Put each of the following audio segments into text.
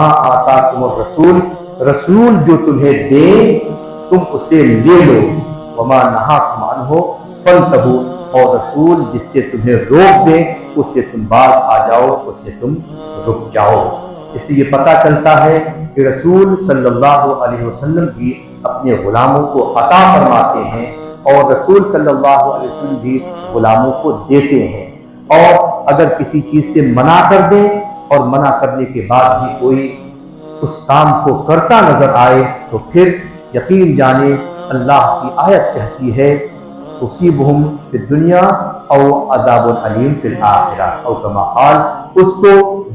आताकुम रसूल, रसूल जो तुम्हें दे तुम उसे ले लो, वमा नहाकुम अन्हु फंतहू, और रसूल जिससे तुम्हें रोक दे उससे तुम बाज आ जाओ, उससे तुम रुक जाओ। इससे ये पता चलता है कि रसूल सल्लल्लाहु अलैहि वसल्लम भी अपने गुलामों को अता फरमाते हैं और रसूल सल्लल्लाहु अलैहि वसल्लम भी गुलामों को देते हैं। और अगर किसी चीज़ से मना कर दें और मना करने के बाद भी कोई उस काम को करता नजर आए तो फिर यकीन जाने अल्लाह की आयत कहती है उसीबहुम फिद दुनिया औ अज़ाबुन अलीम फिल आखिरह, और कमा क़ाल, उसको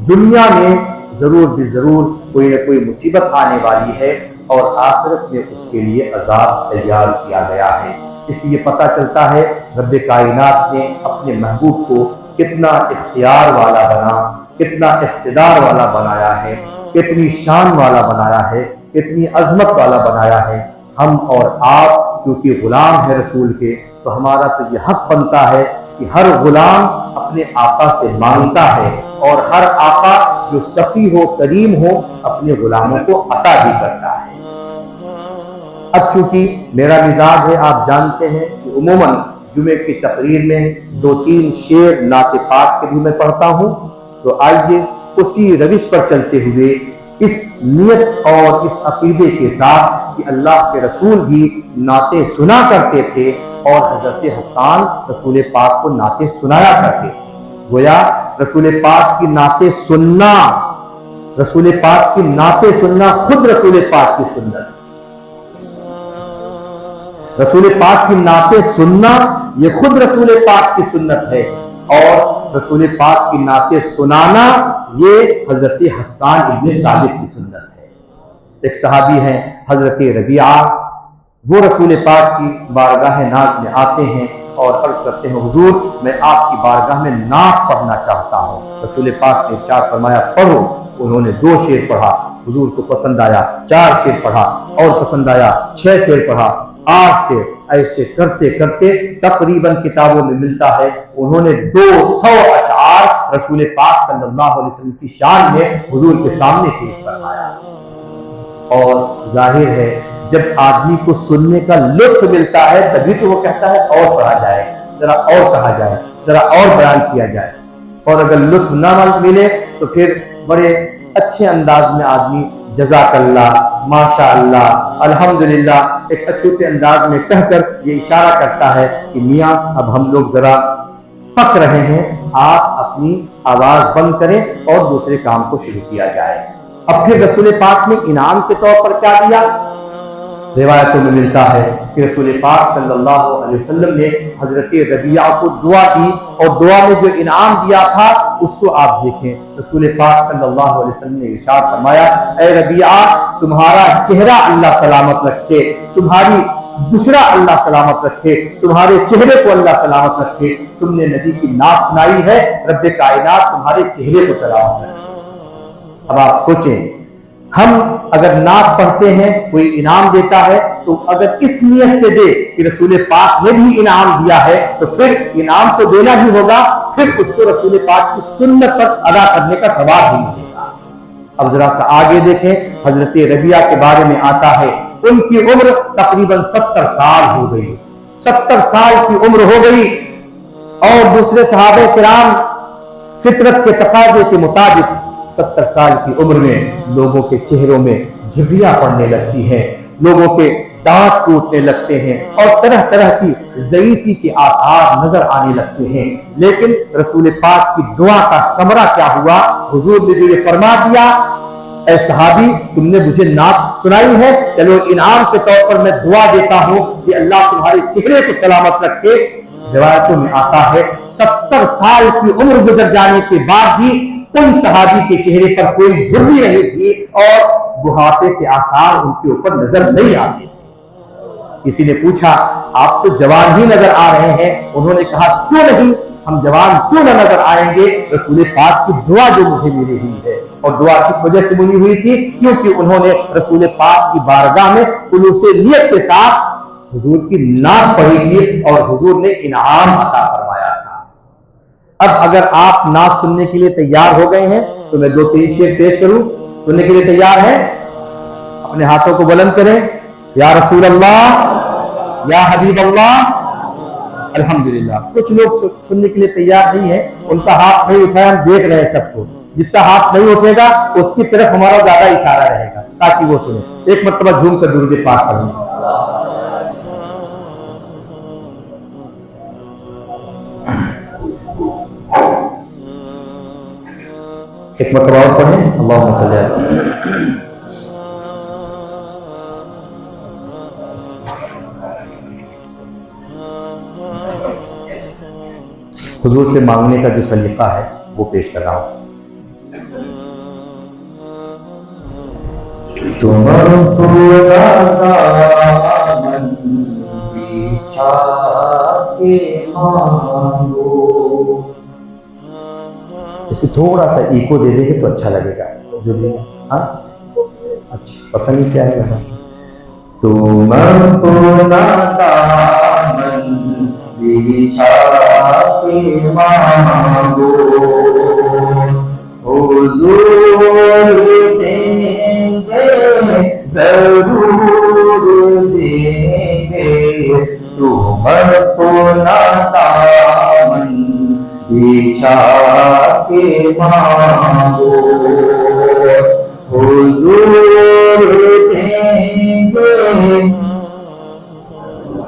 दुनिया में ज़रूर भी ज़रूर कोई न कोई मुसीबत आने वाली है और आखिरत में उसके लिए अज़ाब तैयार किया गया है। इसलिए पता चलता है रब्बे कायनात ने अपने महबूब को कितना इख्तियार वाला बना, कितना इख्तिदार वाला बनाया है, कितनी शान वाला बनाया है, कितनी अजमत वाला बनाया है। हम और आप चूँकि गुलाम है रसूल के, तो हमारा तो यह हक बनता है कि हर गुलाम अपने आका से मांगता है और हर आका जो सफ़ी हो, करीम हो, अपने गुलामों को अता भी करता है। अब चूंकि मेरा मिजाज है, आप जानते हैं कि उमूमन जुमे की तकरीर में 2-3 शेर नाते पाक के भी मैं पढ़ता हूँ। तो आइए उसी रविश पर चलते हुए इस नियत और इस अकीदे के साथ कि अल्लाह के रसूल भी नाते सुना करते थे और हज़रत हसन रसूल पाक को नाते सुनाया करते थे। गोया रसूल पाक की नाते सुनना, रसूल पाक की नाते सुनना खुद रसूल पाक की सुन्नत, रसूल पाक की नाते सुनना ये खुद रसूल पाक की सुन्नत है और रसूल पाक की नाते सुनाना ये हजरत हसन इब्न साबित की सुन्नत है। एक सहाबी हैं हजरत रबिया, वो रसूल पाक की बारगाह नाज में आते हैं और अर्ज करते हैं हुजूर मैं आपकी बारगाह में नात पढ़ना चाहता हूँ। रसूल पाक ने इरशाद फरमाया पढ़ो। उन्होंने 2 शेर पढ़ा, हुजूर को पसंद आया, 4 शेर पढ़ा और पसंद आया, 6 शेर पढ़ा, 8 शेर, ऐसे करते करते तकरीबन किताबों में मिलता है उन्होंने 200 अशआर रसूल पाक सल्लल्लाहु अलैहि वसल्लम की शान में हुजूर के सामने पेश फरमाया। और जाहिर है जब आदमी को सुनने का लुत्फ मिलता है तभी तो वो कहता है और पढ़ा जाए, जरा और कहा जाए, जरा और बयान किया जाए। और अगर लुत्फ न मिले तो फिर बड़े अच्छे अंदाज में आदमी जज़ाकल्लाह, माशाअल्लाह, अल्हम्दुलिल्लाह एक अछूते अंदाज में कहकर ये इशारा करता है कि मियाँ अब हम लोग जरा पक रहे हैं, आप अपनी आवाज बंद करें और दूसरे काम को शुरू किया जाए। अब फिर रसूल पाक ने इनाम के तौर पर क्या दिया? रिवायतों में मिलता है कि रसूल पाक सल्लल्लाहु अलैहि वसल्लम ने हजरत रबिया को दुआ दी और दुआ में जो इनाम दिया था उसको आप देखें। रसूल पाक सल्लल्लाहु अलैहि वसल्लम ने इरशाद फरमाया, ऐ रबिया तुम्हारा चेहरा अल्लाह सलामत रखे, तुम्हारी बुशरा अल्लाह सलामत रखे, तुम्हारे चेहरे को अल्लाह सलामत रखे। तुमने नबी की नात सुनाई है, रब्बे कायनात तुम्हारे चेहरे को सलामत रखे। अब आप सोचें, हम अगर नात पढ़ते हैं कोई इनाम देता है तो अगर इस नियत से दे कि रसूल पाक ने भी इनाम दिया है तो फिर इनाम तो देना ही होगा, फिर उसको रसूल पाक की सुन्नत पर अदा करने का सवाब भी मिलेगा। अब जरा सा आगे देखें, हजरत रबिया के बारे में आता है उनकी उम्र तकरीबन 70 साल हो गई, 70 साल की उम्र हो गई और दूसरे सहाबे किराम फितरत के तकाजे के मुताबिक 70 साल की उम्र में लोगों के चेहरों में झुर्रियां पड़ने लगती हैं, लोगों के दांत टूटने लगते हैं और तरह तरह की ज़ईफ़ी के आसार नजर आने लगते हैं। लेकिन रसूल पाक की दुआ का समरा क्या हुआ? हुजूर ने जो ये फरमा दिया, ऐ सहाबी तुमने मुझे नात सुनाई है, चलो इनाम के तौर पर मैं दुआ देता हूँ कि अल्लाह तुम्हारे चेहरे को सलामत रखे। रिवायतों में आता है 70 साल की उम्र गुजर जाने के बाद भी उन सहाबी के चेहरे पर कोई झुर्री नहीं थी और बुढ़ापे के आसार उनके ऊपर नजर नहीं आते थे। किसी ने पूछा आप तो जवान ही नजर आ रहे हैं? उन्होंने कहा क्यों नहीं, हम जवान क्यों न नजर आएंगे? रसूल पाक की दुआ जो मुझे मिली हुई है, और दुआ किस वजह से मिली हुई थी? क्योंकि उन्होंने रसूल पाक की बारगाह में खुलूसे नियत के साथ हुजूर की नात पढ़ी थी और हुजूर ने इनाम अता फरमाया था। अब अगर आप नात सुनने के लिए तैयार हो गए हैं तो मैं 2-3 शेर पेश करूं। सुनने के लिए तैयार है? अपने हाथों को बुलंद करें, या रसूल अल्लाह, या हबीब अल्लाह। अल्हम्दुलिल्लाह। कुछ लोग सुनने के लिए तैयार नहीं है, उनका हाथ नहीं उठाया, हम देख रहे हैं सबको। जिसका हाथ नहीं उठेगा उसकी तरफ हमारा ज्यादा इशारा रहेगा ताकि वो सुने। एक मरतबा झूम कर दुरूद पाक पढ़ें। एक मरतबा और पढ़ें, अल्लाहुम्मा सल्ली अलैहि। हुजूर से मांगने का जो सलीका है वो पेश कर रहा हूं। तुमको दामन बिछा के मांगो। इसको थोड़ा सा इको दे देंगे तो अच्छा लगेगा। जो भी हाँ अच्छा, पता नहीं क्या है। तुमको दामन बिछा के मांगो, हुजूर देंगे जरूर देंगे। तुमको ना दामन बिछा के मांगो, हुजूर देंगे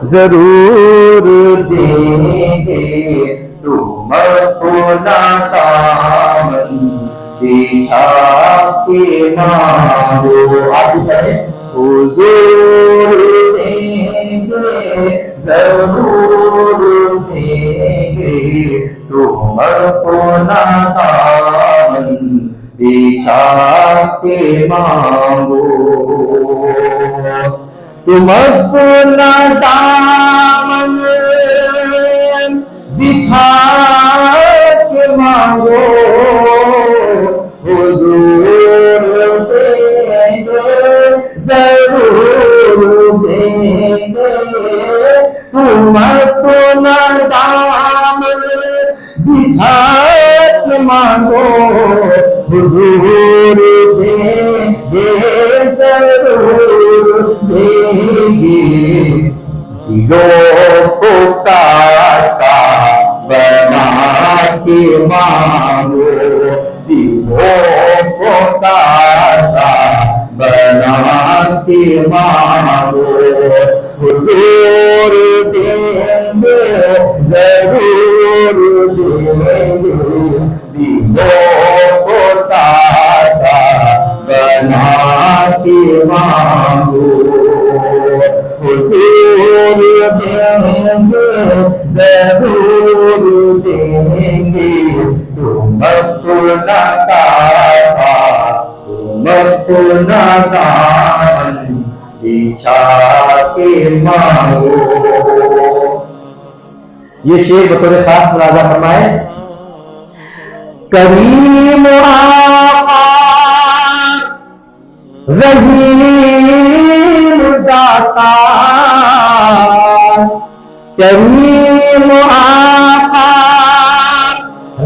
जरूर देंगे। तुमको ना दामन बिछा के मांगो। आप कहें हुजूर देंगे जरूर देंगे। तुमको ना दामन बिछा के मांगो। तुमको ना दामन बिछा के मांगो, हुजूर देंगे जरूर देंगे। तुमको ना दामन बिछा के मांगो, हुजूर देंगे जरूर देंगे। दिलों को कासा बना के मांगो, दिलों को कासा बना के मांगो, हुजूर देंगे जरूर देंगे। दिलों को कासा बना के मांगो, हुजूर देंगे जरूर देंगे। तुमको ना कासा तुमको ना दामन बिछा के मांगो। ये शेर बतौर खास मुलाजा फरमाए। करीम आका रहीम दाता, करीम आका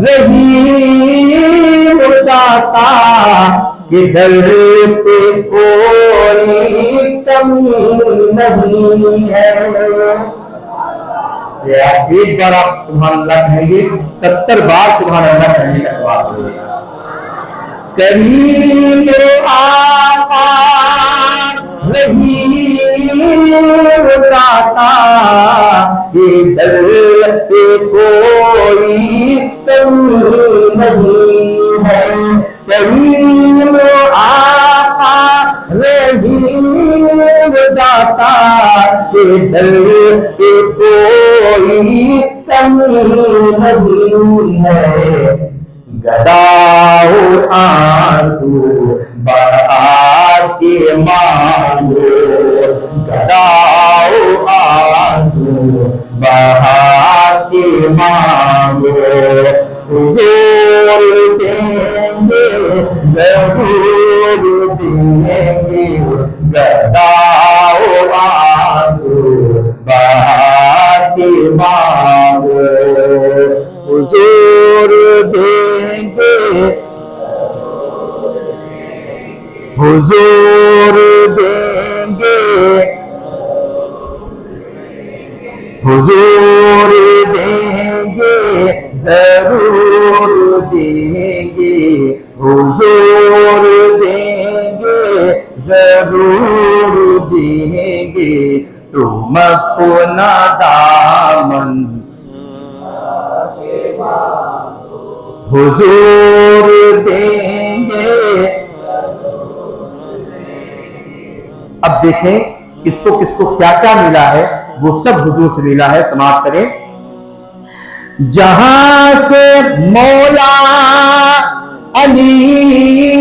रहीम दाता, के दर पे कोई कमी नहीं है। एक बार आप सुभान अल्लाह कहेंगे, 70 बार सुभान अल्लाह कहने का सवाल होगा। करीम आका रहीम दाता, ये दर पे कोई कमी नहीं है। करीम आका रहीम दाता, ये दर पे कोई कमी नहीं है। गदाओ आंसू बहा के मांगो, गदाओ आंसू बहा के मांगो, हुजूर देंगे जरूर देंगे। गदाओ आंसू बहा के मांगो, हुजूर देंगे حضور دیں گے، حضور دیں گے، ضرور دیں گے، حضور دیں گے، ضرور دیں گے، تم اپنا دامن حضور دیں گے۔ اب دیکھیں کس کو کیا کیا ملا ہے، وہ سب حضور سے ملا ہے، سماعت کریں۔ جہاں سے مولا علی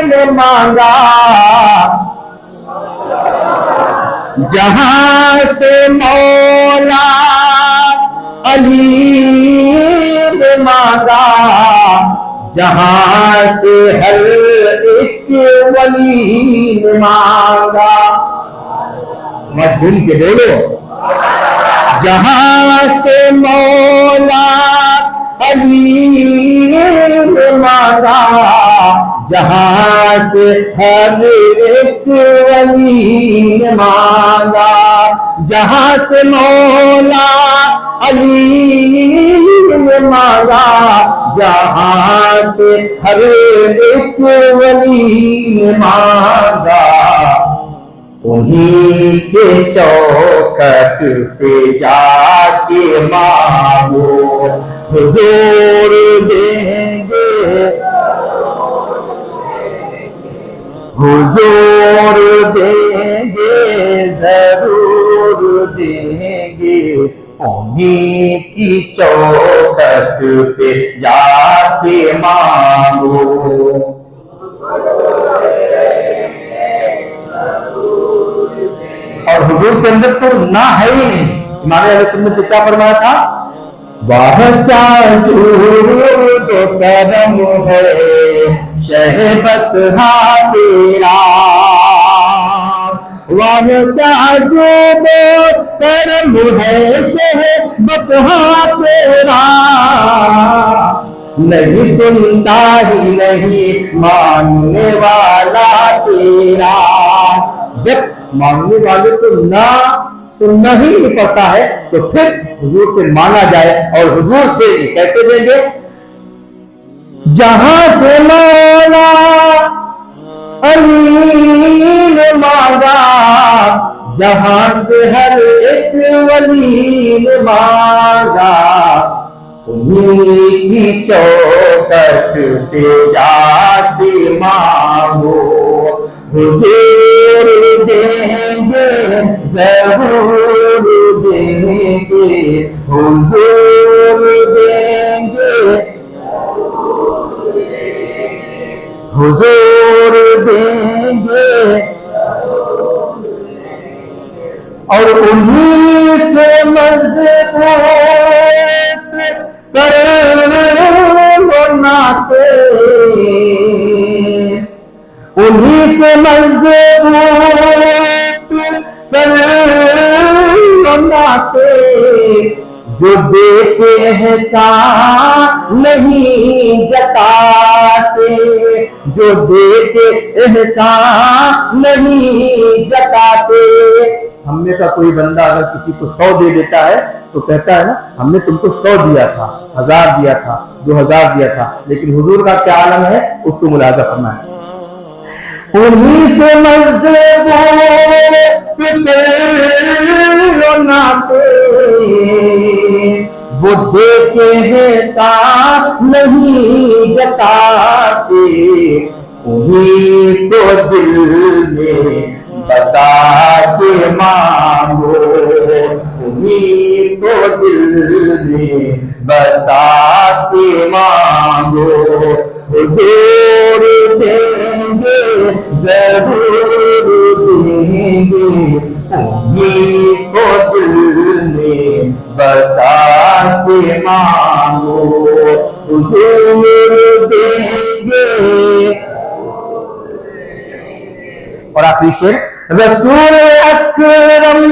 نے مانگا، جہاں سے مولا علی نے مانگا، جہاں سے ہر ایک ولی نے مانگا، مجھول کے بولو، جہاں سے مولا علی نے مانگا، جہاں سے ہر ایک ولی نے مانگا، جہاں سے مولا علی نے مانگا، جہاں سے ہر ایک ولی نے مانگا، انہی کے چوکھٹ پہ جا کے مانگو، حضور دیں گے، حضور دیں گے، ضرور دیں گے، انہی کی چوکھٹ پہ جا کے مانگو۔ اور حضور کے اندر تو نہ ہے ہی نہیں۔ امام اہل سنت نے کیا فرمایا تھا؟ واہ کیا جود و کرم ہے شہبت تیرا، واہ کیا جود و کرم ہے شہبت تیرا، نہیں سنتا ہی نہیں ماننے والا تیرا۔ جب مانگنے والے کو نہ سننا ہی نہیں پڑتا ہے تو پھر حضور سے مانگا جائے، اور حضور دیں گے، کیسے دیں گے؟ جہاں سے مولا علی نے مانگا، جہاں سے ہر ایک ولی نے مانگا، انہی کی چوکھٹ پہ جا کے مانگو، حضور دیں گے، ضرور دیں گے، حضور دیں گے، حضور دیں گے، اور انہی سے مضبوط کر لو ناطے، انہی سے مضبوط کر لو ناطے، جو دیتے احسان نہیں جتاتے، جو دیتے احسان نہیں جتاتے۔ ہم میں کا کوئی بندہ اگر کسی کو 100 دے دیتا ہے تو کہتا ہے نا ہم نے تم کو 100 دیا تھا، 1000 دیا تھا، 2000 دیا تھا، لیکن حضور کا کیا عالم ہے اس کو ملاحظہ کرنا ہے۔ انہی سے مضبوط لو ناطے، وہ دیتے ہیں ساتھ نہیں جتاتے، انہی کو دل میں بسا کے مانگو، انہی کو دل میں بسا کے مانگو، حضور دیں گے، ضرور دیں گے، انہی کو دل میں بسا کے مانگو، حضور دیں گے۔ اور آخری شعر، رسول اکرم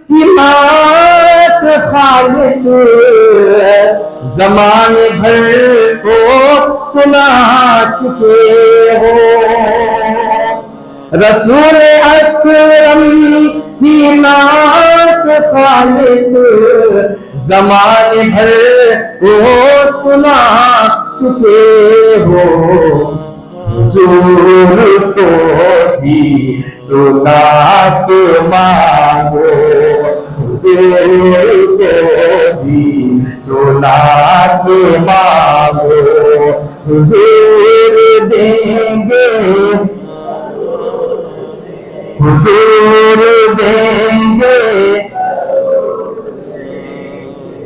کی مات خالق زمانے بھر کو سنا چکے ہو، رسول اکرم کی نعت خالق زمانے بھر کو سنا چکے ہو، حضور کو بھی سنا کے مانگو، حضور کو بھی سنا کے مانگو، حضور دیں گے، حضور دیں گے۔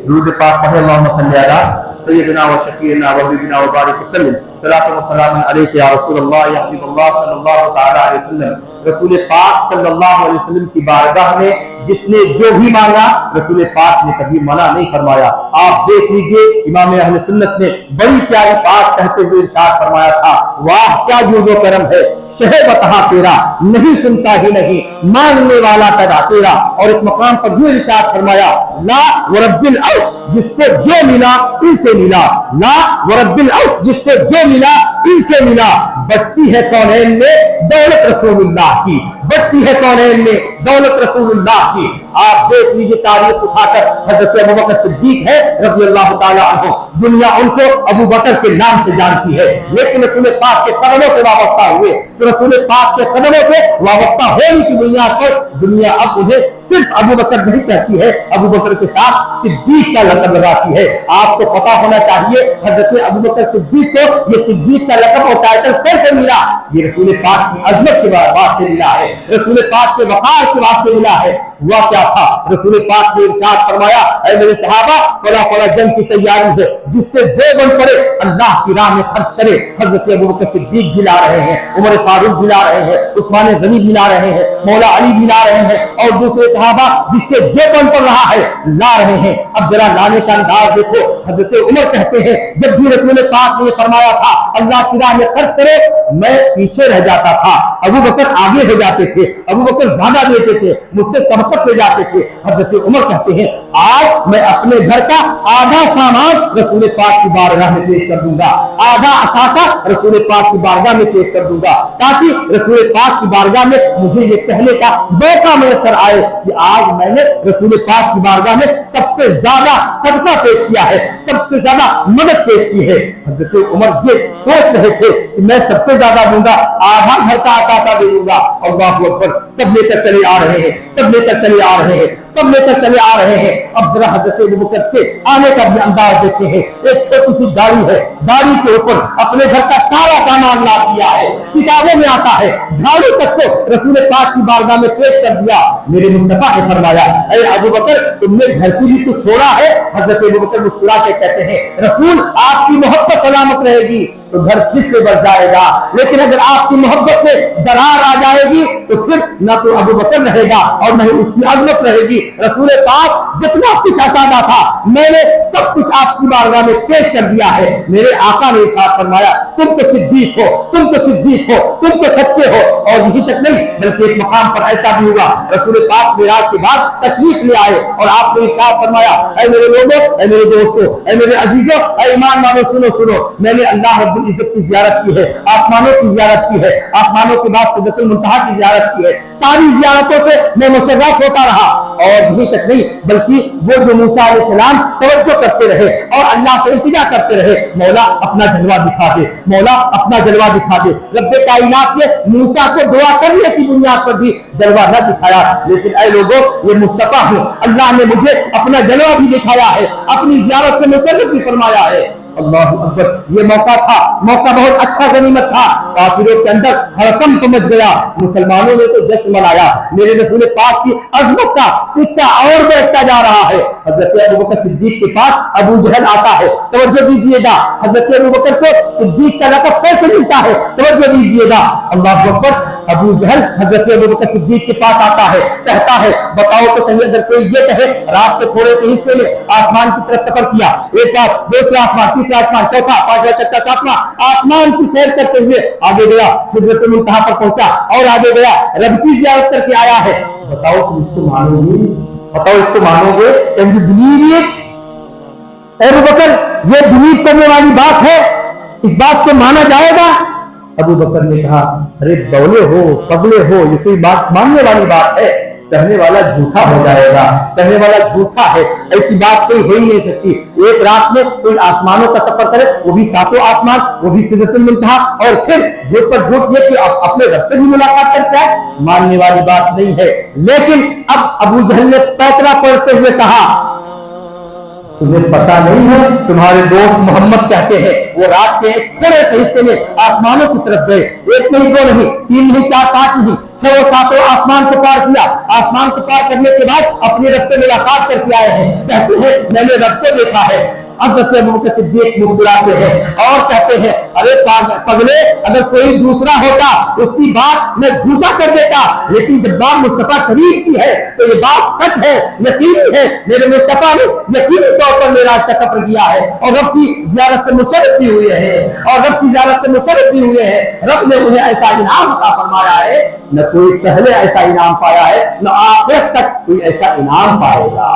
درود پاک پڑھے، اللہم صلی علی سیدنا و شفیعنا و حبیبنا و بارک وسلم، صلاۃ و سلام علیک یا رسول اللہ یا حبیب اللہ صلی اللہ تعالی علیہ وسلم۔ رسول پاک صلی اللہ علیہ وسلم کی بارگاہ میں جس نے جو بھی مانگا رسول پاک نے کبھی منع نہیں فرمایا۔ آپ دیکھ لیجئے امام اہل سنت نے بڑی پیاری بات کہتے ہوئے ارشاد فرمایا تھا، واہ کیا جود و کرم ہے شہ بتہا تیرا، نہیں سنتا ہی نہیں مانگنے والا تدا تیرا۔ اور ایک مقام پر یہ ارشاد فرمایا، لا ورب العرش جس کو جو ملا ان سے ملا، لا ورب العرش جس کو جو ملا ان سے ملا۔ بڑھتی ہے کونین میں دولت رسول اللہ کی، بڑھتی ہے کونین میں دولت رسول اللہ کی۔ آپ دیکھ لیجئے تاریخ اٹھا کر، حضرت ابوبکر صدیق ہے رضی اللہ تعالی عنہ، دنیا ان کو ابو بکر کے نام سے جانتی ہے، لیکن رسول پاک کے قدموں سے وابستہ ہوئے تو رسول پاک کے قدموں سے وابستہ ہونے کی بنیاد پر دنیا اب انہیں صرف ابو بکر نہیں کہتی ہے، ابو بکر کے ساتھ صدیق کا لقب لگاتی ہے۔ آپ کو پتا ہونا چاہیے حضرت ابو بکر صدیق کو یہ صدیق کا لقب اور ٹائٹل کیسے ملا؟ یہ رسول پاک کی عظمت کے واسطے ملا ہے، رسول پاک کے وقار کے واسطے ملا ہے۔ ہوا کیا تھا؟ رسول پاک نے ارشاد فرمایا، اے میرے صحابہ فلاں فلاں جنگ کی تیاری ہے، جس سے جو بن پڑے اللہ کی راہ میں خرچ کرے۔ حضرت ابوبکر صدیق بھی لا رہے ہیں، عمر فاروق بھی لا رہے ہیں، عثمان غنی بھی لا رہے ہیں، مولا علی بھی لا رہے ہیں، اور دوسرے صحابہ جس سے جو بن پڑ رہا ہے لا رہے ہیں۔ اب ذرا لانے کا انداز دیکھو، حضرت عمر کہتے ہیں جب بھی رسول پاک نے یہ فرمایا تھا اللہ کی راہ میں خرچ کرے میں پیچھے رہ جاتا تھا، ابو بکر آگے ہو جاتے تھے، ابو بکر زیادہ دیتے تھے، مجھ سے سبقت لے جاتے تھے۔ حضرت عمر کہتے ہیں آج میں اپنے گھر کا آدھا سامان رسول پاک کی بارگاہ میں پیش کر دوں گا، آدھا اثاثہ رسول پاک کی بارگاہ میں پیش کر دوں گا، تاکہ رسول پاک کی بارگاہ میں مجھے یہ کہنے کا موقع میسر آئے کہ آج میں نے رسول پاک کی بارگاہ میں سب سے زیادہ صدقہ پیش کیا ہے، سب سے زیادہ مدد پیش کی ہے۔ حضرت عمر یہ سوچ رہے تھے کہ میں سب سے زیادہ دوں گا، آدھا گھر کا اثاثہ دے دوں گا۔ اللہ اکبر، سب لے کر چلے آ رہے ہیں، سب لے کر چلے آ رہے ہیں، سب لے کر چلے آ رہے ہیں۔ اب ذرا حضرت ابوبکر کے آنے کا بھی انداز دیکھتے ہیں، ایک چھوٹی سی گاڑی ہے، گاڑی کے اوپر اپنے گھر کا سارا سامان لا دیا ہے، کتابوں میں آتا ہے جھاڑو تک کو رسول پاک کی بارگاہ میں پیش کر دیا۔ میرے مصطفیٰ نے فرمایا اے ابوبکر تم نے گھر کی بھی کچھ چھوڑا ہے؟ حضرت ابوبکر مسکرا کے کہتے ہیں رسول آپ کی محبت سلامت رہے گی تو گھر کس سے بچ جائے گا، لیکن اگر آپ کی محبت میں درار آ جائے گی تو پھر نہ تو ابو بکر رہے گا اور نہ ہی اس کی عظمت رہے گی۔ رسول پاک جتنا کچھ اسادہ تھا میں نے سب کچھ آپ کی بارگاہ میں پیش کر دیا ہے۔ میرے آقا نے ارشاد فرمایا تم تو صدیق ہو، تم تو صدیق ہو، تم تو سچے ہو۔ اور یہی تک نہیں بلکہ ایک مقام پر ایسا بھی ہوا رسول پاک معراج کے بعد تشریف لے آئے اور آپ نے ارشاد فرمایا اے میرے لوگوں، اے میرے دوستوں، اے میرے عزیزوں، اے ایمان والو سنو سنو، میں نے اللہ رب العزت کی زیارت کی ہے، آسمانوں کی زیارت کی ہے، آسمانوں کے بعد سدرۃ المنتہا کی زیارت کی ہے، ساری زیارتوں سے میں مشرف ہوتا رہا۔ اور یہی تک نہیں بلکہ وہ جو موسیٰ علیہ السلام توجہ کرتے رہے اور اللہ سے التجا کرتے رہے مولا اپنا جلوہ دکھا دے، مولا اپنا جلوہ دکھا دے۔ رب کائنات نے موسیٰ کو دعا کرنے کی بنیاد پر بھی جلوہ نہ دکھایا، لیکن اے لوگوں یہ مصطفیٰ ہوں، اللہ نے مجھے اپنا جلوہ بھی دکھایا ہے، اپنی زیارت سے مشرف بھی فرمایا ہے۔ اللہ اکبر، یہ موقع تھا، موقع بہت اچھا غنیمت تھا، کافروں کے اندر ہڑکمپ مچ گیا، مسلمانوں نے تو جشن منایا، میرے رسول پاک کی عظمت کا سکہ اور بڑھتا جا رہا ہے۔ حضرت ابوبکر صدیق کے پاس ابو جہل آتا ہے، توجہ دیجیے گا، حضرت ابوبکر کو صدیق کا لقب کیسے ملتا ہے توجہ دیجیے گا۔ اللہ اکبر، ابو جہل حضرت ابوبکر صدیق کے پاس آتا ہے، کہتا ہے بتاؤ تو صحیح، اگر کوئی یہ کہے رات کے تھوڑے سے حصے میں آسمان کی طرف سفر کیا، ایک بار دوسرا آسمان، تیسرا آسمان، چوتھا، پانچواں، چھٹا، ساتواں آسمان کی سیر کرتے ہوئے آگے گیا، سدرۃ المنتہا پر پہنچا اور آگے گیا، رب کی زیارت کر کے آیا ہے۔ بتاؤ تم اس کو مانو گے؟ بتاؤ اس کو مانو گے؟ Can you believe it؟ اے ابو بکر یہ بلیو کرنے والی بات ہے، اس بات کو مانا جائے گا؟ अबू बकर ने कहा, अरे बौले हो, पगले हो, ये कोई बात मानने वाली बात है? कहने वाला झूठा हो जाएगा, कहने वाला झूठा है, ऐसी बात कोई हो ही नहीं सकती। एक रात में कोई आसमानों का सफर करे, वो भी 7 आसमान, वो भी सिदरतुल मुंतहा, और फिर झूठ पर झूठ ये कि अपने रब से भी मुलाकात करता है, मानने वाली बात नहीं है। लेकिन अब अबू जहल ने पैतरा पढ़ते हुए कहा, तुम्हें पता नहीं है, तुम्हारे दोस्त मोहम्मद कहते हैं वो रात के एक थोड़े से हिस्से में आसमानों की तरफ गए, 1 नहीं 2 नहीं 3 नहीं 4 5 नहीं 6 7 आसमान को पार किया। आसमान को पार करने के बाद अपने रब से मुलाकात करके आए हैं। कहते हैं मैंने रब को देखा है। अब अबू बकर सिद्दीक मुस्कुराते हैं और कहते हैं, अरे पगले, अगर कोई दूसरा होता उसकी बात मैं झूठा कर देता, लेकिन जब बात मुस्तफा करीम की है तो ये बात सच है, यकीनी है। मेरे मुस्तफा ने यकीनी तौर पर मेरा का सफर किया है और रब की ज़ियारत से मुशर्रफ भी हुए हैं, और रब की ज़ियारत से मुशर्रफ भी हुए हैं। रब ने उन्हें ऐसा इनाम अता फरमाया है, न कोई पहले ऐसा इनाम पाया है, न आखिरत तक कोई ऐसा इनाम पाएगा।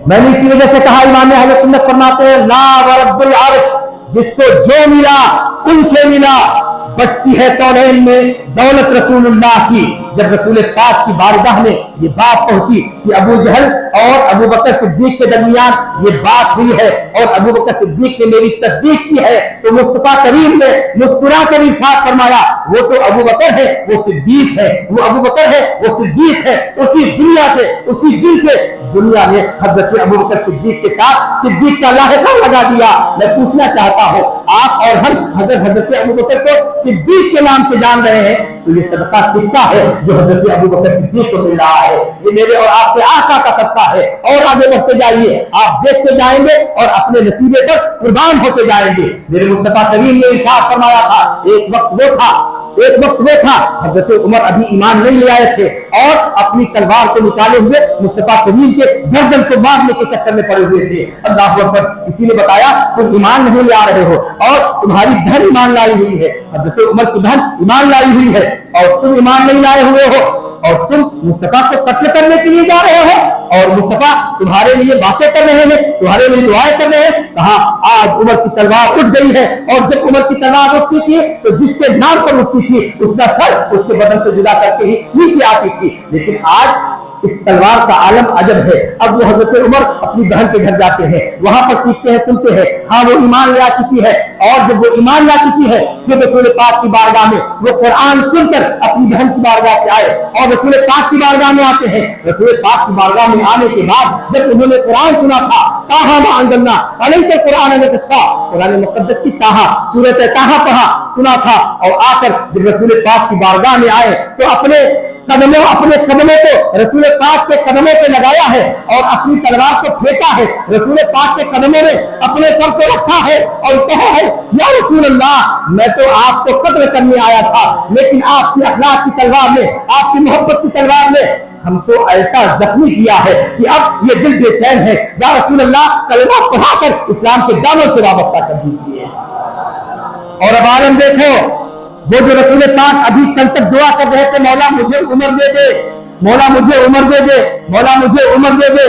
मैंने इसी वजह से कहा, इमाम अहले सुन्नत फरमाते हैं, ला व रब्बुल अर्श, जिसको जो मिला उनसे मिला। बढ़ती है कौनैन में दौलत रसूलुल्लाह की। जब रसूल पाक की बारगाह में ये बात पहुंची कि अबू जहल और अबू बकर सिद्दीक के दरमियान ये बात हुई है और अबू बकर सिद्दीक ने मेरी तस्दीक की है, तो मुस्तफा करीम ने मुस्कुरा कर इरशाद फरमाया, वो तो अबू बकर है, वो सिद्दीक है, वो अबू बकर है, वो सिद्दीक है। उसी दुनिया से, उसी दिल से दुनिया ने हजरत अबू बकर सिद्दीक के साथ सिद्दीक का लाहिका लगा दिया। मैं पूछना चाहता हूँ, आप और हम हजरत अबू बकर को सिद्दीक के नाम से जान रहे हैं, तो ये सदका किसका है जो हजरत अबू बकर सिद्दीक को मिल रहा है? ये मेरे और आपके आका का सदका है। और आगे बढ़ते जाइए, आप देखते जाएंगे और अपने नसीबे पर कुर्बान होते जाएंगे। मेरे मुस्तफा करीम ने इरशाद फरमाया था, एक वक्त वो था हजरत उमर अभी ईमान नहीं ले आए थे और अपनी तलवार को निकाले हुए मुस्तफा करीम के गर्दन को मारने के चक्कर में पड़े हुए थे। अल्लाह अकबर। किसी ने बताया तुम ईमान नहीं ला रहे हो और तुम्हारी बहन ईमान लाई हुई है। हजरत उमर की बहन ईमान लाई हुई है और तुम ईमान नहीं लाए हुए हो, और तुम मुस्तफा को कत्ल करने के लिए जा रहे हो, और मुस्तफा तुम्हारे लिए बातें कर रहे हैं, तुम्हारे लिए दुआएं कर रहे हैं। कहा आज उमर की तलवार उठ गई है, और जब उमर की तलवार उठती थी तो जिसके नाम पर उठती थी उसका सर उसके बदन से जुदा करके ही नीचे आती थी। लेकिन आज इस तलवार का आलम अजब है। अब वो हजरत उमर अपनी बहन के घर जाते हैं, वहां पर सीखते हैं, सुनते हैं, हाँ वो ईमान ले आ चुकी है। और जब वो ईमान ला चुकी है फिर रसूल पाक की बारगाह में वो कुरान सुनकर अपनी बहन की बारगाह से आए और रसूल पाक की बारगाह में आते हैं। रसूल पाक की बारगाह में आने के बाद जब उन्होंने कुरान सुना था, ताहा मा अंज़लना अलैका कुरान लितश्क़ा, कुरान मुक़द्दस की ताहा सूरत ताहा पढ़ा सुना था, और आकर जब रसूल पाक की बारगाह में आए तो अपने कदमों को रसूल पाक के कदमों पे लगाया है और अपनी तलवार को फेंका है। रसूल पाक के कदमों में अपने सर पे रखा है और कहा है, या रसूल अल्लाह, मैं तो आपको कत्ल करने आया था, लेकिन आपकी अखलाक की तलवार ने, आपकी मोहब्बत की तलवार ने हमको ऐसा जख्मी किया है कि अब ये दिल बेचैन है। या रसूल अल्लाह, कलमा पढ़ाकर इस्लाम के दामन से वाबस्ता कर दीजिए। और अब आलम देखो, वो जो रसूल पाक अभी कल तक दुआ कर रहे थे, मौला मुझे उम्र दे दे, मौला मुझे उम्र दे दे, मौला मुझे उम्र दे दे,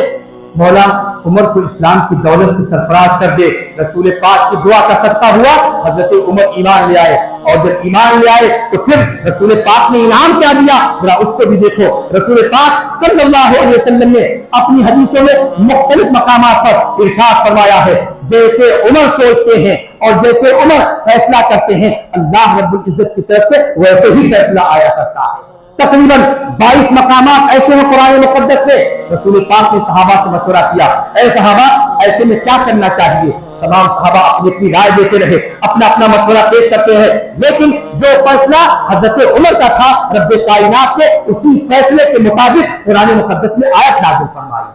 मौला उमर को इस्लाम की दौलत से सरफराज कर दे। रसूल पाक की दुआ का सदका हुआ, हजरत उमर ईमान ले आए, और जब ईमान ले आए तो फिर रसूल पाक ने इनाम क्या दिया, जरा उसको भी देखो। रसूल पाक सल्लल्लाहु अलैहि वसल्लम ने अपनी हदीसों में मुख्तलिफ मकामात पर इरशाद फरमाया है, जैसे उमर सोचते हैं और जैसे उमर फैसला करते हैं, अल्लाह रब्बुल इज्जत की तरफ से वैसे ही फैसला आया करता है। तकरीबन 22 मकामात ऐसे हैं कुरान मुक़द्दस में। रसूल पाक ने सहाबा से मशवरा किया, ऐ सहाबा ऐसे में क्या करना चाहिए। तमाम सहाबा अपनी अपनी राय देते रहे, अपना अपना मशवरा पेश करते हैं, लेकिन जो फैसला हजरत उमर का था, रब्ब कायनात के उसी फैसले के मुताबिक कुरान मुक़द्दस में आयत नाज़िल फरमाई।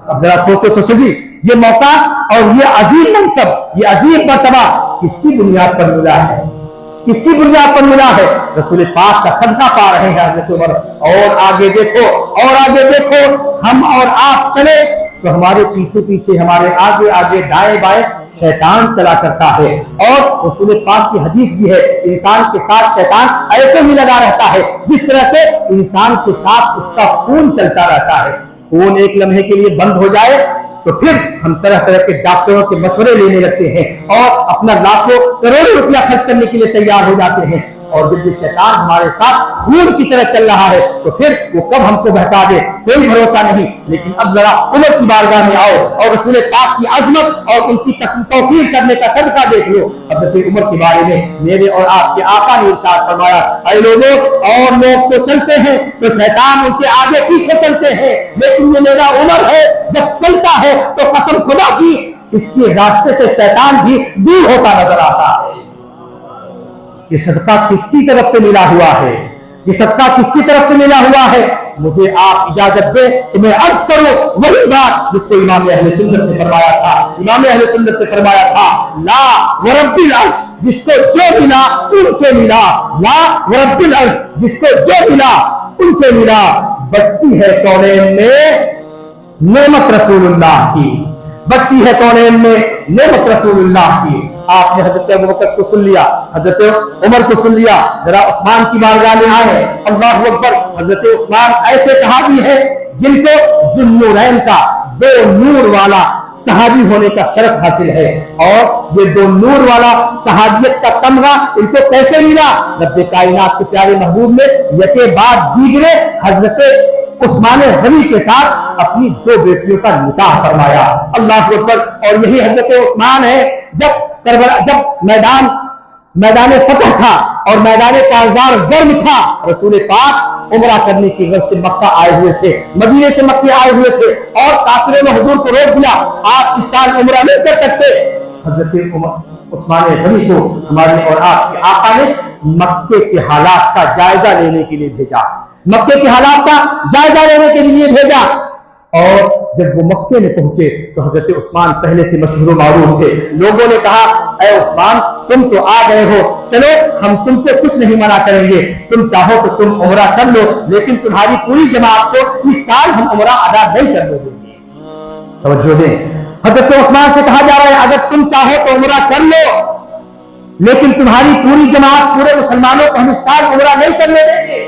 अब जरा सोचो तो सही, ये मौका और ये अजीम मनसब, ये अजीम मर्तबा किसकी बुनियाद पर मिला है, किसकी बुनियाद पर मिला है? रसूल पाक का सदका पा रहे हैं हजरत उमर। और आगे देखो, और आगे देखो, हम और आप चले तो हमारे पीछे पीछे, हमारे आगे आगे, दाएं बाएं शैतान चला करता है। और रसूल पाक की हदीस भी है, इंसान के साथ शैतान ऐसे ही लगा रहता है जिस तरह से इंसान के साथ उसका खून चलता रहता है। खून एक लम्हे के लिए बंद हो जाए तो फिर हम तरह तरह के डॉक्टरों के मशवरे लेने लगते हैं और अपना लाखों करोड़ों रुपया खर्च करने के लिए तैयार हो जाते हैं। और जब ये शैतान हमारे साथ खून की तरह चल रहा है तो फिर वो कब हमको बहका दे कोई भरोसा नहीं। लेकिन अब जरा उमर की बारगाह में आओ और रसूल पाक की अजमत और उनकी तौकीर करने का सदका देख लो। हज़रत उमर के बारे में मेरे और आपके आका ने इरशाद फरमाया, ऐ लोगों, और लोग तो चलते हैं तो शैतान उनके आगे पीछे चलते हैं, लेकिन ये मेरा उमर है, जब चलता है तो कसम खुदा की इसके रास्ते से शैतान भी दूर होता नजर आता है। ये सदका किसकी तरफ से मिला हुआ है? ये सदका किसकी तरफ से मिला हुआ है? मुझे आप इजाजत दे कि मैं अर्ज करूं वही बात जिसको इमाम अहले सुन्नत ने फरमाया था। इमाम अहले सुन्नत ने फरमाया था, ला वरब्बिल अर्श, जिसको जो मिला उनसे मिला, ला वरब्बिल अर्श, जिसको जो मिला उनसे मिला। बढ़ती है कौनैन में नेमत रसूलुल्लाह की, बढ़ती है कौनैन में नेमत रसूलुल्लाह की। आपने हजरत अबू बकर को सुन लिया, हजरत उमर को सुन लिया, जरा उस्मान की बारगाह में आए। अल्लाहु अकबर। हजरत उस्मान ऐसे सहाबी है जिनको ज़ुन्नूरैन का, दो नूर वाला सहाबी होने का शरफ हासिल है। और ये दो नूर वाला सहाबियत का तमगा इनको कैसे मिला? रब्बे कायनात के प्यारे महबूब ने यके बाद दीगरे हजरत उस्मान गनी के साथ अपनी दो बेटियों का निकाह फरमाया। अल्लाह अकबर। और यही हजरत उस्मान है जब मैदान फतह था और मैदान काजार गर्म था, रसूल पाक उमरा करने की गरज से मक्का आए हुए थे, मदीने से मक्के आए हुए थे और काफिरों ने हुजूर को रोक दिया, आप इस साल उमरा नहीं कर सकते। हजरत उस्मान गनी को हमारे और आपके आका ने मक्के के हालात का जायजा लेने के लिए भेजा, मक्के के हालात का जायजा लेने के लिए भेजा। और जब वो मक्के में पहुंचे तो हजरत उस्मान पहले से मशहूर मारूफ थे। लोगों ने कहा, ऐ उस्मान, तुम तो आ गए हो, चलो हम तुमको कुछ नहीं मना करेंगे, तुम चाहो तो तुम उमरा कर लो, लेकिन तुम्हारी पूरी जमात को इस साल हम उमरा अदा नहीं करने देंगे। तवज्जो दें, हजरत उस्मान से कहा जा रहा है, अगर तुम चाहो तो उमरा कर लो, लेकिन तुम्हारी पूरी जमात, पूरे मुसलमानों को हम इस साल उमरा नहीं करने देंगे।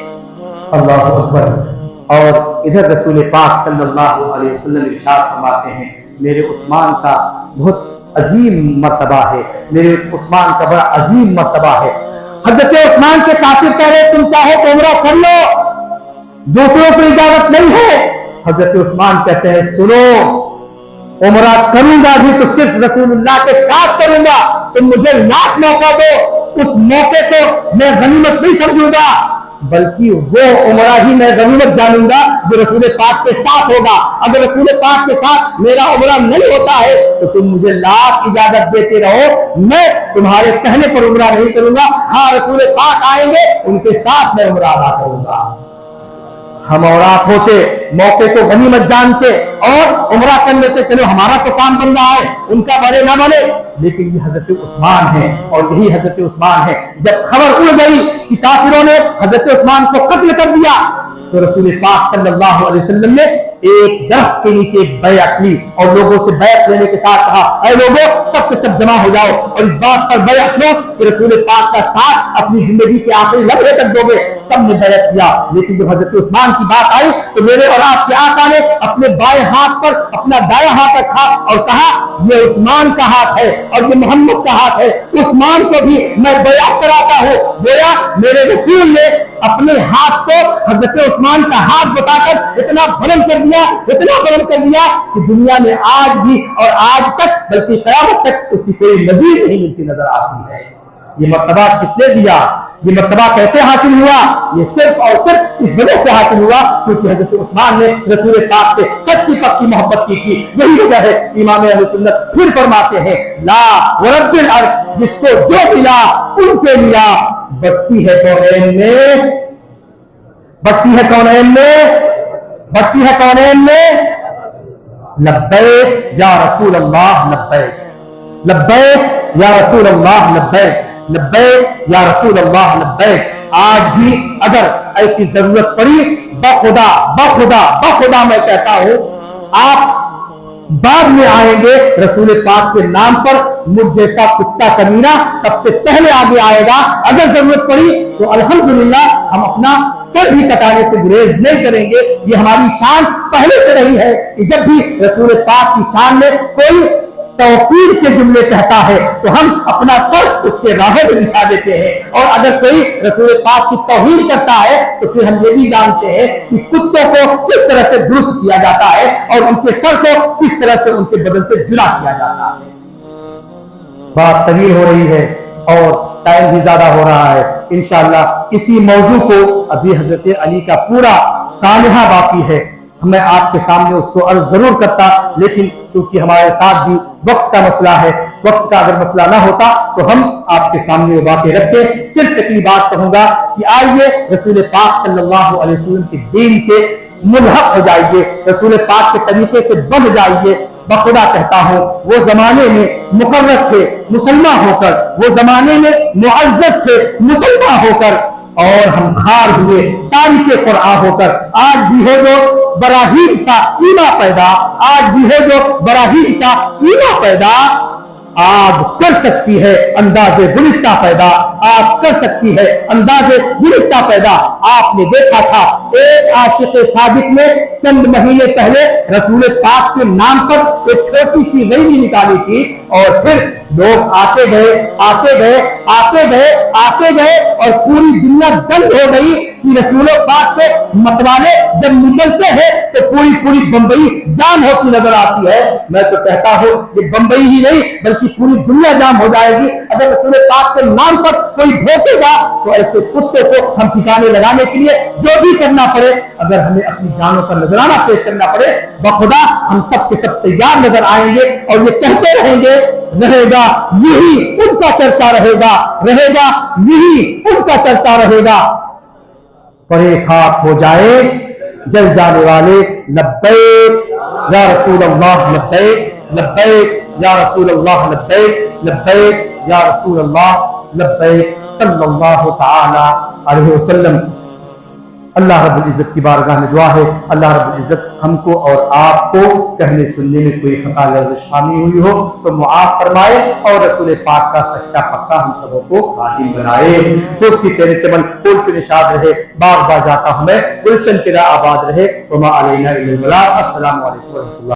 अल्लाह अकबर। और इधर रसूल पाक सल्लल्लाहु अलैहि वसल्लम इरशाद फरमाते हैं, मेरे उस्मान का बहुत अजीम मर्तबा है, मेरे उस्मान का बड़ा अजीम मर्तबा है। हजरत उस्मान से काफिर कह रहे, तुम चाहो तो उमरा कर लो, दूसरों को इजाजत नहीं है। हजरत उस्मान कहते हैं, सुनो, उमरा करूंगा भी तो सिर्फ रसूलुल्लाह के साथ करूंगा, तुम मुझे लाख मौका दो, उस मौके को मैं गनीमत नहीं समझूंगा, बल्कि वो उमरा ही मैं गनीमत जानूंगा जो रसूल पाक के साथ होगा। अगर रसूल पाक के साथ मेरा उमरा नहीं होता है तो तुम मुझे लाख इजाजत देते रहो, मैं तुम्हारे कहने पर उमरा नहीं करूंगा। हाँ, रसूल पाक आएंगे, उनके साथ मैं उमरा अदा करूंगा। हम और आप होते मौके को गनीमत जानते और उमरा कर लेते, चलो हमारा तो काम बन रहा है, उनका बने ना बने। लेकिन ये हजरत उस्मान है और यही हजरत उस्मान है, जब खबर उड़ गई कि काफिरों ने हजरत उस्मान को कत्ल कर दिया तो रसूल पाक सल्लल्लाहु अलैहि वसल्लम ने एक दरख्त के नीचे बैअत ली और लोगों से बैअत लेने के साथ कहा, ऐ लोगों, सब के सब जमा हो जाओ और इस बात पर बैअत लो कि रसूल पाक का साथ अपनी जिंदगी के आखिरी लम्हे तक दोगे। सब ने बैअत किया। लेकिन जब हजरत उस्मान की बात आई तो मेरे और आपके आका ने अपने बाएं हाथ पर अपना दायां हाथ रखा और कहा, ये उस्मान का हाथ है और ये मोहम्मद का हाथ है, उस्मान को भी मैं बैअत कराता हूँ। गोया मेरे रसूल ने अपने हाथ को हजरत उस्मान का हाथ बताकर इतना बुलंद कर दिया, इतना बुलंद कर दिया कि दुनिया में आज भी और आज तक बल्कि क़यामत तक उसकी कोई नज़ीर नहीं मिलती नजर आती है। ये मर्तबा किसने दिया? ये मर्तबा कैसे हासिल हुआ? ये सिर्फ और सिर्फ इस वजह से हासिल हुआ क्योंकि हजरत उस्मान ने रसूल पाक से सच्ची पक्की मोहब्बत की थी। यही वजह है इमाम अहले सुन्नत फिर फरमाते हैं, ला वरब्बिल अर्श, जिसको जो मिला उनसे मिला। बढ़ती है कौनैन में, बढ़ती है कौनैन में, बढ़ती है कौनैन में, लब्बैक या रसूल अल्लाह लब्बैक, लब्बैक या रसूल अल्लाह लब्बैक, लब्बैक या रसूल अल्लाह लब्बैक। आज भी अगर ऐसी जरूरत पड़ी, बखुदा बखुदा बखुदा मैं कहता हूं, आप बाद में आएंगे रसूल पाक के नाम पर मुझ जैसा कुत्ता कमीना सबसे पहले आगे आएगा। अगर जरूरत पड़ी तो अल्हम्दुलिल्लाह हम अपना सर भी कटाने से गुरेज नहीं करेंगे। ये हमारी शान पहले से रही है कि जब भी रसूल पाक की शान में कोई तौकीर के जुमले कहता है तो हम अपना सर उसके राहों में बिछा देते हैं, और अगर कोई रसूल पाक की तौहीन करता है तो फिर हम ये भी जानते हैं कि कुत्तों को किस तरह से दुरुस्त किया जाता है और उनके सर को किस तरह से उनके बदन से जुदा किया जाता है। बात तवील हो रही है और टाइम भी ज्यादा हो रहा है। इंशाअल्लाह इसी मौजू को अभी हजरत अली का पूरा सानहा बाकी है, मैं आपके सामने उसको अर्ज जरूर करता, लेकिन चूंकि हमारे साथ भी वक्त का मसला है, वक्त का अगर मसला ना होता तो हम आपके सामने वो बातें रखते। सिर्फ इतनी बात कहूंगा कि आइए रसूल पाक सल्लल्लाहु अलैहि वसल्लम के दीन से मुल्हक हो जाइए, रसूल पाक के तरीके से बन जाइए। बखुदा कहता हूं वो जमाने में मुकर्रर थे मुसलमान होकर, वो जमाने में मुअज्जज थे मुसलमान होकर, और हम खार हुए तारीखे कुरान होकर। आज भी हो जो बराहीन सा ईमा पैदा, आज भी हो जो बराहीन सा ईमा पैदा, आग कर सकती है अंदाजे गुलिस्ता पैदा, आग कर सकती है अंदाजे गुलिस्ता पैदा। आपने देखा था एक आशिक सादिक ने चंद महीने पहले रसूल पाक के नाम पर एक छोटी सी रैली निकाली थी, और फिर लोग आते गए आते गए आते गए आते गए और पूरी दुनिया दंग हो गई कि रसूल पाक के मतवाले जब निकलते हैं तो पूरी पूरी बंबई जाम होती नजर आती है। मैं तो कहता हूं कि बंबई ही नहीं बल्कि पूरी दुनिया जाम हो जाएगी अगर रसूल पाक के नाम पर कोई भोंकेगा। तो ऐसे कुत्ते को हम ठिकाने लगाने के लिए जो भी करना पड़े, अगर हमें अपनी जानों पर नजराना पेश करना पड़े, बखुदा हम सब के सब तैयार नजर आएंगे और ये कहते रहेंगे, रहेगा यही उनका चर्चा रहेगा, रहेगा यही उनका चर्चा रहेगा। परे खाक हो जाए जल जाने वाले लब्बैक या रसूल अल्लाह लब्बैक, लब्बैक या रसूल अल्लाह लब्बैक, लब्बैक या रसूल अल्लाह लब्बैक सल्लल्लाहु तआला अलैहि वसल्लम। अल्लाह रब्बुल इज्जत की बारगाह में दुआ है, अल्लाह रब्बुल इज्जत हमको और आपको कहने सुनने में कोई खता लफ्ज़ शामिल हुई हो तो मुआफ फरमाए, और रसूल पाक का सच्चा पक्का हम सबों को खादिम बनाए। खूब की सेरे चमन फूल चुने शाद रहे, बाग बाग जाता हमें गुलशन तेरा आबाद रहे। वमा अलैना इल्लल बलाग। अस्सलामु अलैकुम व रहमतुल्लाह।